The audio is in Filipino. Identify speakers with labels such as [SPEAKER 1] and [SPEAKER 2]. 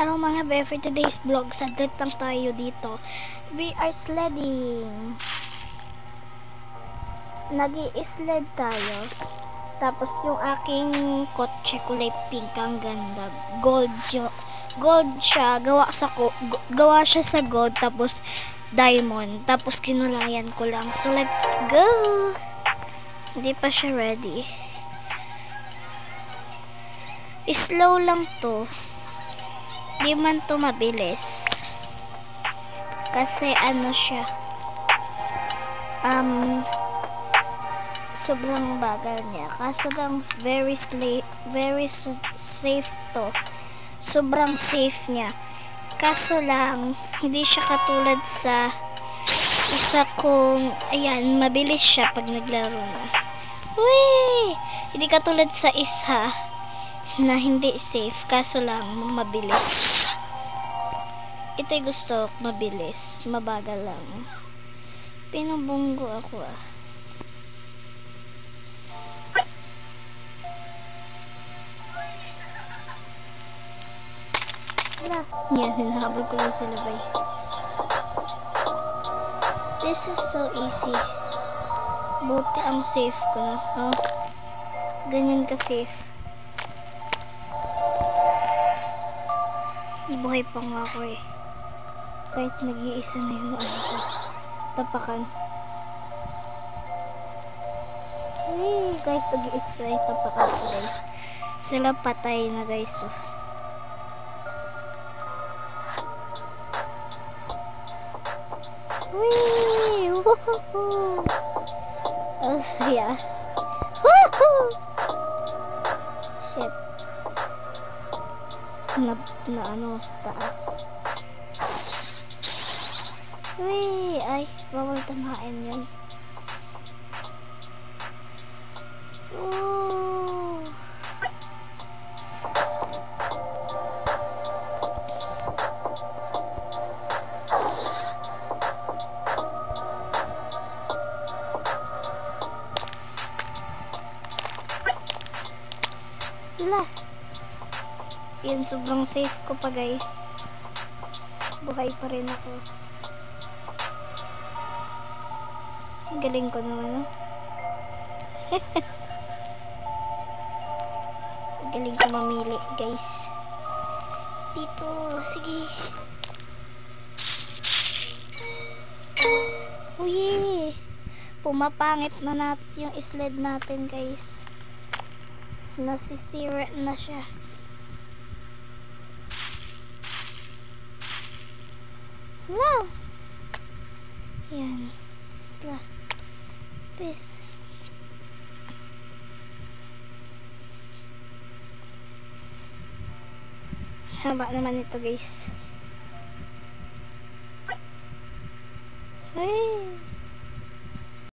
[SPEAKER 1] Hello mga be, for today's vlog, sadlit lang tayo dito. We are sledding. Nag-i-sled tayo. Tapos yung aking kotse kulay pink, ang ganda. Gold siya, gawa siya sa gold, tapos diamond. Tapos kinulayan ko lang. So let's go! Hindi pa siya ready. Slow lang to. Di man to mabilis. Kasi ano siya. Sobrang bagal niya. Kaso lang very safe to. Sobrang safe niya. Kaso lang hindi siya katulad sa isa kong, ayan, mabilis siya pag naglaro na. Whee! Hindi katulad sa isa na hindi safe, kaso lang mabilis. Ito'y gusto ko mabilis, mabagal lang. Pinubunggo ako ah. Wala. Yan, hinahabol ko lang sila bay. This is so easy. Buti ang safe ko na. Oh, ganyan ka safe. Buhay pa nga ako eh. Kahit nag-iisa na yung ano ko. Tapakan. Kahit nag-iisa na yung tapakan ko guys. Sila patay na guys. So. Wee! Woohoo! Oh, saya. Woohoo! Shit. Na ano sa taas. Uy, ay, bawal tamain yun. Ooh. Wala. Yan, sobrang safe ko pa guys. Buhay pa rin ako. Galing ko naman, no? Galing ko mamili guys. Dito, sige. Uy, pumapangit na natin yung sled natin guys. Nasisira na siya. Wow! Yan. Wala. Peace. Haba naman ito guys. Hey!